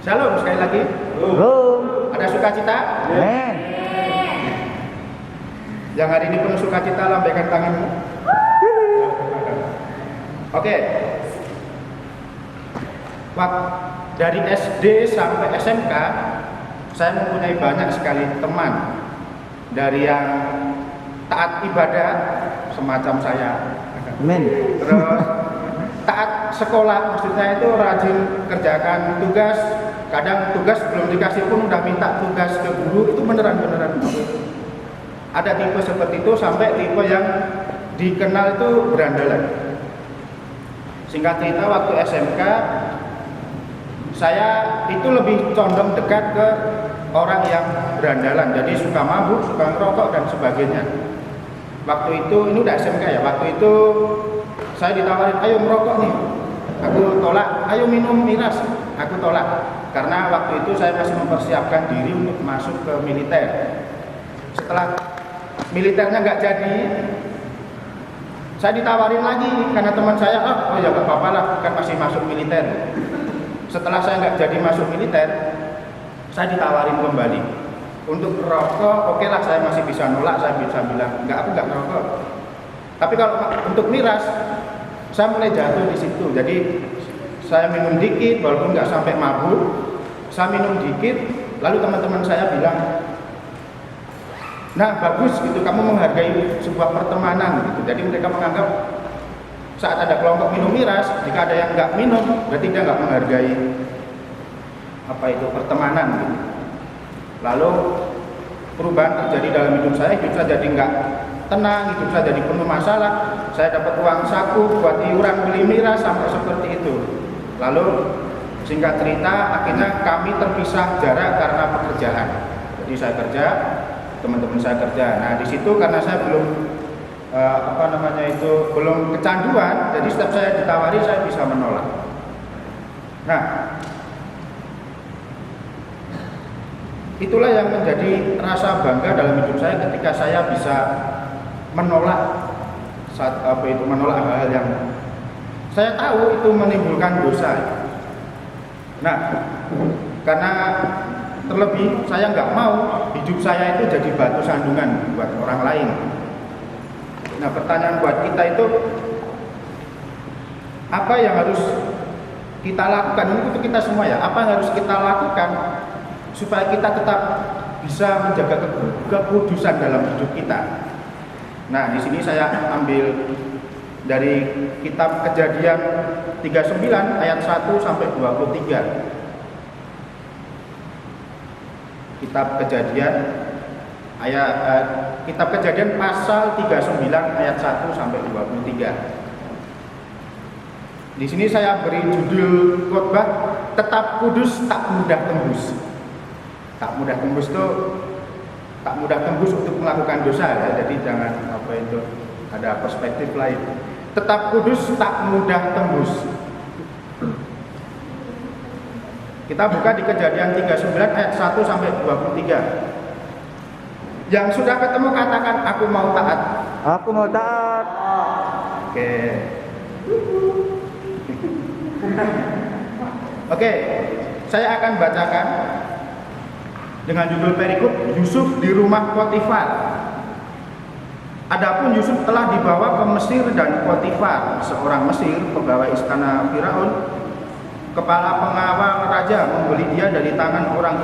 Shalom sekali lagi. Ada sukacita? Amin. Yang hari ini penuh sukacita, lambaikan tanganmu. Oke. Dari SD sampai SMK, saya mempunyai banyak sekali teman. Dari yang taat ibadah, semacam saya. Amin. Terus taat sekolah, maksudnya itu rajin kerjakan tugas. Kadang tugas belum dikasih pun udah minta tugas ke guru, itu beneran. Ada tipe seperti itu, sampai tipe yang dikenal itu berandalan. Singkat cerita, waktu SMK saya itu lebih condong dekat ke orang yang berandalan, jadi suka mabuk, suka ngerokok dan sebagainya. Waktu itu, ini udah SMK ya, waktu itu saya ditawarin, ayo merokok nih, aku tolak. Ayo minum miras, aku tolak. Karena waktu itu saya masih mempersiapkan diri untuk masuk ke militer. Setelah militernya nggak jadi, saya ditawarin lagi karena teman saya, oh ya nggak apa-apa lah, kan masih masuk militer. Setelah saya nggak jadi masuk militer, saya ditawarin kembali untuk rokok. Oke lah, saya masih bisa nolak, saya bisa bilang nggak, aku nggak ngerokok. Tapi kalau untuk miras, saya mulai jatuh di situ. Jadi saya minum dikit, walaupun nggak sampai mabuk, saya minum dikit. Lalu teman-teman saya bilang, nah bagus gitu, kamu menghargai sebuah pertemanan gitu. Jadi mereka menganggap saat ada kelompok minum miras, jika ada yang nggak minum, berarti dia nggak menghargai apa itu pertemanan gitu. Lalu perubahan terjadi dalam hidup saya jadi nggak tenang, hidup saya jadi penuh masalah. Saya dapat uang saku buat iuran beli miras sampai seperti itu. Lalu singkat cerita, akhirnya kami terpisah jarak karena pekerjaan. Jadi saya kerja, teman-teman saya kerja. Nah di situ karena saya belum belum kecanduan, jadi setiap saya ditawari saya bisa menolak. Nah, itulah yang menjadi rasa bangga dalam hidup saya ketika saya bisa menolak menolak hal-hal yang saya tahu itu menimbulkan dosa. Nah, karena terlebih saya nggak mau hidup saya itu jadi batu sandungan buat orang lain. Nah, pertanyaan buat kita itu, apa yang harus kita lakukan? Ini untuk kita semua ya. Apa yang harus kita lakukan supaya kita tetap bisa menjaga kekudusan dalam hidup kita? Nah, di sini saya ambil dari kitab Kejadian 39 ayat 1 sampai 23. Kitab Kejadian pasal 39 ayat 1 sampai 23. Di sini saya beri judul khotbah, tetap kudus tak mudah tembus. Tak mudah tembus itu tak mudah tembus untuk melakukan dosa ya. Jadi jangan ada perspektif lain. Tetap kudus tak mudah tembus. Kita buka di Kejadian 39 ayat 1 sampai 23. Yang sudah ketemu katakan, aku mau taat. Aku mau taat. Oke. Oke, saya akan bacakan dengan judul perikop Yusuf di rumah Potifar. Adapun Yusuf telah dibawa ke Mesir dan Potifar, seorang Mesir, pegawai istana Firaun, kepala pengawal raja, membeli dia dari tangan orang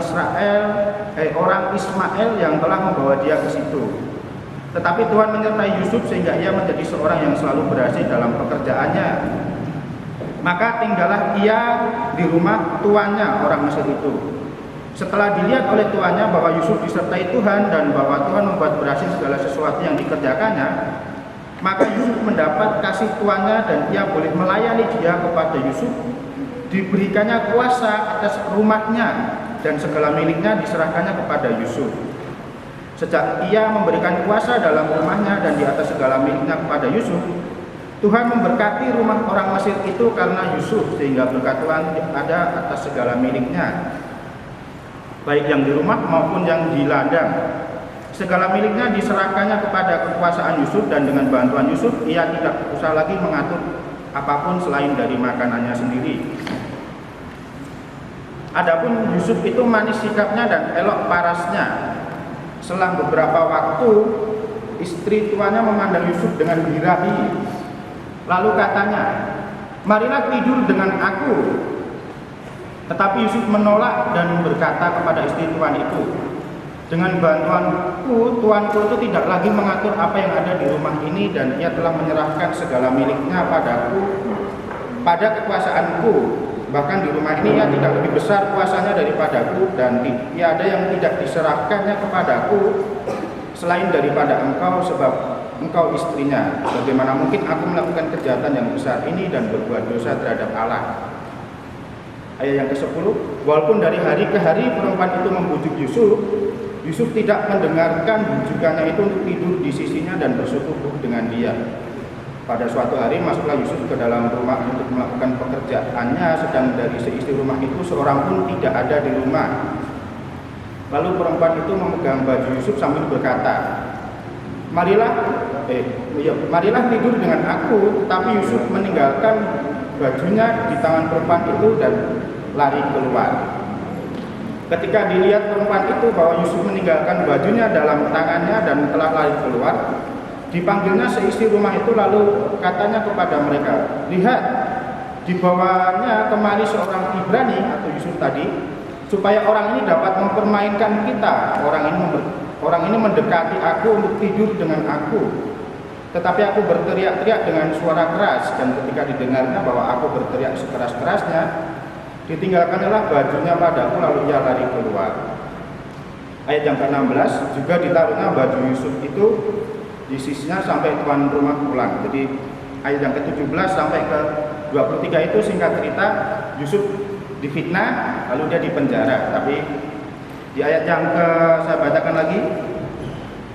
Ismail yang telah membawa dia ke situ. Tetapi Tuhan menyertai Yusuf sehingga ia menjadi seorang yang selalu berhasil dalam pekerjaannya. Maka tinggallah ia di rumah tuannya, orang Mesir itu. Setelah dilihat oleh tuannya bahwa Yusuf disertai Tuhan dan bahwa Tuhan membuat berhasil segala sesuatu yang dikerjakannya, maka Yusuf mendapat kasih tuannya dan ia boleh melayani dia. Kepada Yusuf diberikannya kuasa atas rumahnya dan segala miliknya diserahkannya kepada Yusuf. Sejak ia memberikan kuasa dalam rumahnya dan di atas segala miliknya kepada Yusuf, Tuhan memberkati rumah orang Mesir itu karena Yusuf, sehingga berkat Tuhan ada atas segala miliknya, baik yang di rumah maupun yang di ladang. Segala miliknya diserahkannya kepada kekuasaan Yusuf, dan dengan bantuan Yusuf ia tidak usah lagi mengatur apapun selain dari makanannya sendiri. Adapun Yusuf itu manis sikapnya dan elok parasnya. Selang beberapa waktu, istri tuannya memandang Yusuf dengan birahi. Lalu katanya, marilah tidur dengan aku. Tetapi Yusuf menolak dan berkata kepada istri tuan itu, dengan bantuanku, tuanku itu tidak lagi mengatur apa yang ada di rumah ini, dan ia telah menyerahkan segala miliknya padaku, pada kekuasaanku. Bahkan di rumah ini ia tidak lebih besar kuasanya daripadaku, dan tiada yang tidak diserahkannya kepadaku selain daripada engkau, sebab engkau istrinya. Bagaimana mungkin aku melakukan kejahatan yang besar ini dan berbuat dosa terhadap Allah? Ayat yang ke-10, walaupun dari hari ke hari perempuan itu membujuk Yusuf, Yusuf tidak mendengarkan bujukannya itu untuk tidur di sisinya dan bersetubuh dengan dia. Pada suatu hari masuklah Yusuf ke dalam rumah untuk melakukan pekerjaannya, sedang dari seistri rumah itu seorang pun tidak ada di rumah. Lalu perempuan itu memegang baju Yusuf sambil berkata, marilah tidur dengan aku. Tetapi Yusuf meninggalkan bajunya di tangan perempuan itu dan lari keluar. Ketika dilihat perempuan itu bahwa Yusuf meninggalkan bajunya dalam tangannya dan telah lari keluar, dipanggilnya seisi rumah itu, lalu katanya kepada mereka, lihat, dibawanya kemari seorang Ibrani atau Yusuf tadi, supaya orang ini dapat mempermainkan kita. Orang ini mendekati aku untuk tidur dengan aku. Tetapi aku berteriak-teriak dengan suara keras, dan ketika didengarnya bahwa aku berteriak sekeras-kerasnya, ditinggalkanlah bajunya padaku, lalu ia lari keluar. Ayat yang ke-16, juga ditaruhnya baju Yusuf itu di sisinya sampai tuan rumah pulang. Jadi ayat yang ke-17 sampai ke-23 itu singkat cerita Yusuf difitnah, lalu dia dipenjara. Tapi di ayat yang saya bacakan lagi,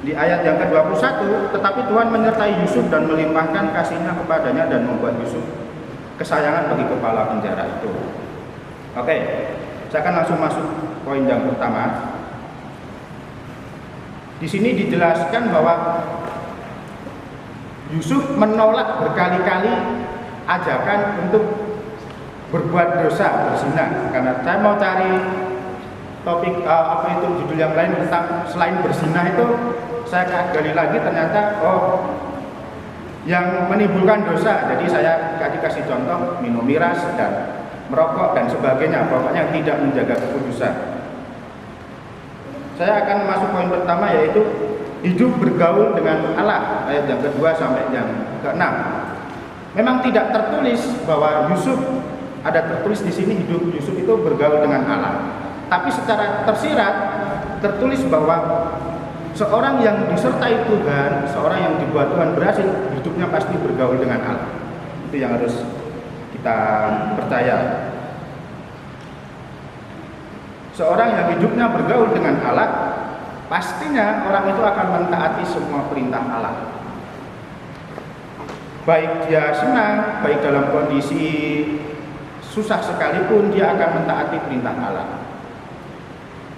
di ayat yang ke-21, tetapi Tuhan menyertai Yusuf dan melimpahkan kasihnya kepadanya dan membuat Yusuf kesayangan bagi kepala penjara itu. Oke, saya akan langsung masuk poin yang pertama. Di sini dijelaskan bahwa Yusuf menolak berkali-kali ajakan untuk berbuat dosa, berzina. Karena saya mau cari topik judul yang lain tentang selain berzina itu, saya gali lagi ternyata yang menimbulkan dosa. Jadi saya kasih contoh minum miras dan merokok dan sebagainya, pokoknya tidak menjaga kekudusan. Saya akan masuk poin pertama, yaitu hidup bergaul dengan Allah, ayat yang kedua sampai yang ke-6. Memang tidak tertulis bahwa Yusuf, ada tertulis di sini hidup Yusuf itu bergaul dengan Allah. Tapi secara tersirat tertulis bahwa seorang yang disertai Tuhan, seorang yang dibuat Tuhan berhasil, hidupnya pasti bergaul dengan Allah. Itu yang harus kita percaya. Seorang yang hidupnya bergaul dengan Allah, pastinya orang itu akan mentaati semua perintah Allah. Baik dia senang, baik dalam kondisi susah sekalipun, dia akan mentaati perintah Allah.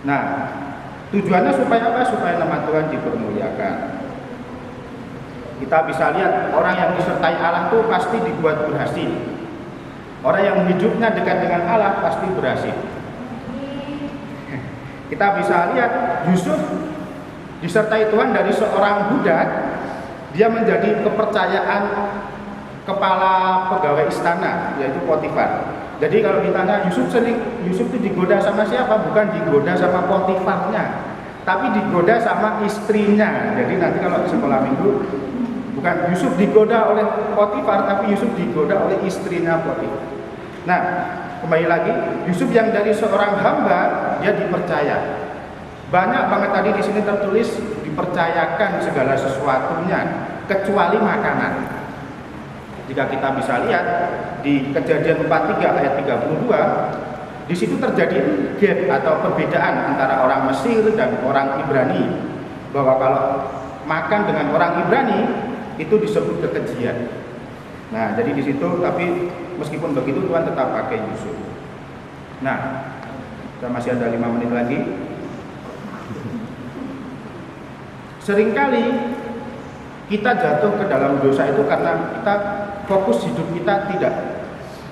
Nah, tujuannya supaya apa? Supaya nama Tuhan dipermuliakan. Kita bisa lihat orang yang disertai Allah itu pasti dibuat berhasil. Orang yang hidupnya dekat dengan Allah pasti berhasil. Kita bisa lihat Yusuf disertai Tuhan dari seorang budak, dia menjadi kepercayaan kepala pegawai istana, yaitu Potifar. Jadi kalau ditanya Yusuf itu digoda sama siapa? Bukan digoda sama Potifarnya, tapi digoda sama istrinya. Jadi nanti kalau sekolah minggu, bukan Yusuf digoda oleh Potifar, tapi Yusuf digoda oleh istrinya Potifar. Nah, kembali lagi, Yusuf yang dari seorang hamba, dia dipercaya. Banyak banget tadi di sini tertulis dipercayakan segala sesuatunya, kecuali makanan. Jika kita bisa lihat di Kejadian 43 ayat 32, di situ terjadi gap atau perbedaan antara orang Mesir dan orang Ibrani. Bahwa kalau makan dengan orang Ibrani itu disebut kekejian. Nah, jadi di situ, tapi meskipun begitu Tuhan tetap pakai Yusuf. Nah, kita masih ada 5 menit lagi. Seringkali kita jatuh ke dalam dosa itu karena kita fokus hidup kita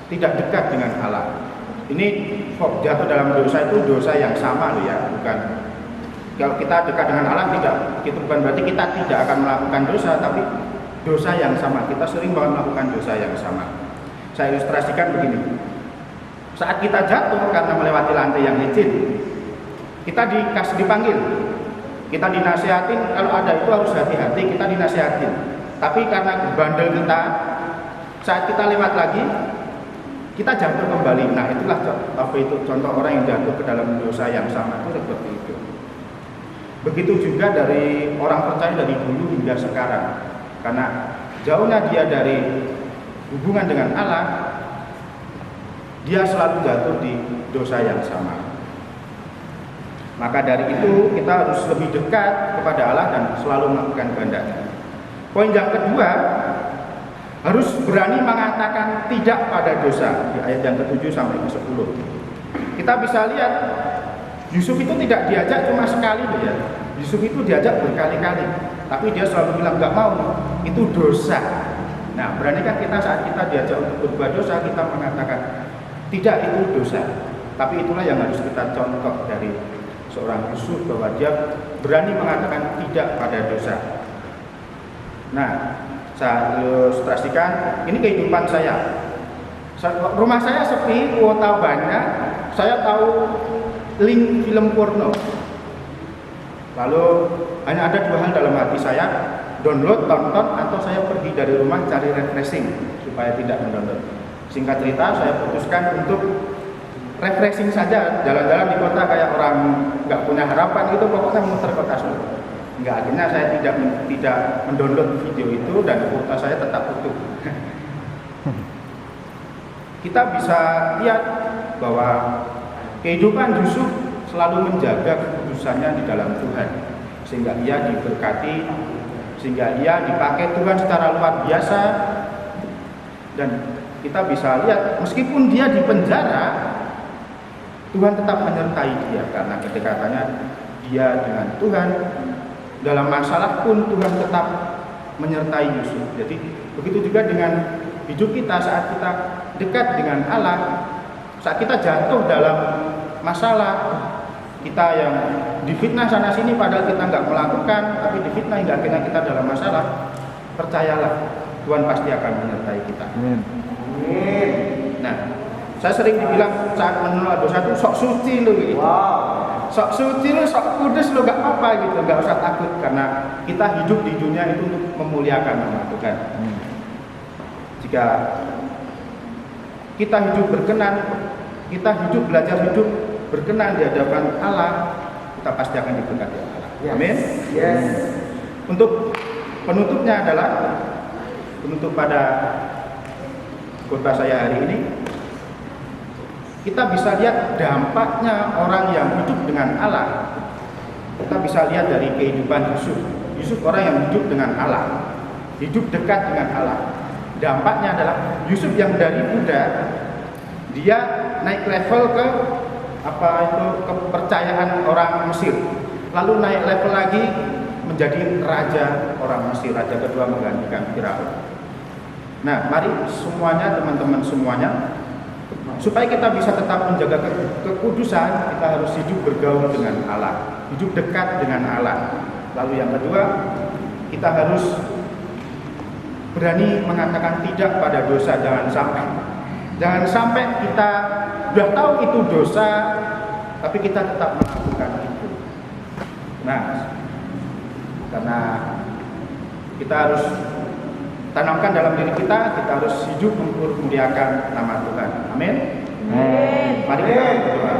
tidak dekat dengan Allah. ini kok jatuh dalam dosa itu dosa yang sama loh ya, bukan. Kalau kita dekat dengan Allah tidak, itu bukan berarti kita tidak akan melakukan dosa, tapi dosa yang sama. Kita sering banget melakukan dosa yang sama. Saya ilustrasikan begini. Saat kita jatuh karena melewati lantai yang licin, kita dipanggil, kita dinasihatin, kalau ada itu harus hati-hati, kita dinasihatin. Tapi karena bandel kita, saat kita lewat lagi, kita jatuh kembali. Nah itulah contoh orang yang jatuh ke dalam dosa yang sama itu seperti itu. Begitu juga dari orang percaya dari dulu hingga sekarang, karena jauhnya dia dari hubungan dengan Allah, dia selalu jatuh di dosa yang sama. Maka dari itu kita harus lebih dekat kepada Allah dan selalu melakukan kehendaknya. Poin yang kedua, harus berani mengatakan tidak pada dosa di ayat yang ke-7 sampai ke-10. Kita bisa lihat Yusuf itu tidak diajak cuma sekali ya. Yusuf itu diajak berkali-kali, tapi dia selalu bilang nggak mau, itu dosa. Nah, beranikah kita saat kita diajak untuk berbuat dosa, kita mengatakan tidak, itu dosa. Tapi itulah yang harus kita contoh dari seorang Yusuf, bahwa dia berani mengatakan tidak pada dosa. Nah, saya ilustrasikan, ini kehidupan saya. Rumah saya sepi, kuota banyak, saya tahu link film porno. Lalu hanya ada dua hal dalam hati saya, download, tonton, atau saya pergi dari rumah cari refreshing supaya tidak mendownload. Singkat cerita, saya putuskan untuk refreshing saja, jalan-jalan di kota kayak orang nggak punya harapan gitu, pokoknya muter kota Solo. Nggak, akhirnya saya tidak mendownload video itu dan kuota saya tetap utuh. Kita bisa lihat bahwa kehidupan Yusuf selalu menjaga keputusannya di dalam Tuhan, sehingga ia diberkati, sehingga ia dipakai Tuhan secara luar biasa. Dan kita bisa lihat meskipun dia di penjara, Tuhan tetap menyertai dia, karena ketika tanya dia dengan Tuhan, dalam masalah pun Tuhan tetap menyertai Yusuf. Jadi begitu juga dengan hidup kita, saat kita dekat dengan Allah, saat kita jatuh dalam masalah, kita yang difitnah sana sini padahal kita nggak melakukan, tapi difitnah hingga akhirnya kita dalam masalah, percayalah Tuhan pasti akan menyertai kita. Amin. Nah, saya sering dibilang saat menolak dosa itu sok suci lu gitu. Wow. Sok suci lu, sok kudus lu, gak apa gitu, gak usah takut, karena kita hidup di dunia itu untuk memuliakan nama Tuhan. Jika kita hidup berkenan, kita hidup belajar hidup berkenan di hadapan Allah, kita pasti akan diberkati Allah. Amin. Yes. Untuk penutupnya adalah penutup pada khotbah saya hari ini, kita bisa lihat dampaknya orang yang hidup dengan Allah. Kita bisa lihat dari kehidupan Yusuf. Yusuf orang yang hidup dengan Allah, hidup dekat dengan Allah. Dampaknya adalah Yusuf yang dari muda dia naik level ke kepercayaan orang Mesir, lalu naik level lagi menjadi raja orang Mesir, raja kedua menggantikan Firaun. Nah, mari semuanya, teman-teman semuanya, supaya kita bisa tetap menjaga kekudusan, kita harus hidup bergaul dengan Allah, hidup dekat dengan Allah. Lalu yang kedua, kita harus berani mengatakan tidak pada dosa. Jangan sampai kita sudah tahu itu dosa, tapi kita tetap melakukan itu. Nah, karena kita harus tanamkan dalam diri kita harus hidup memuliakan nama Tuhan. Amin. Mari kita berdoa.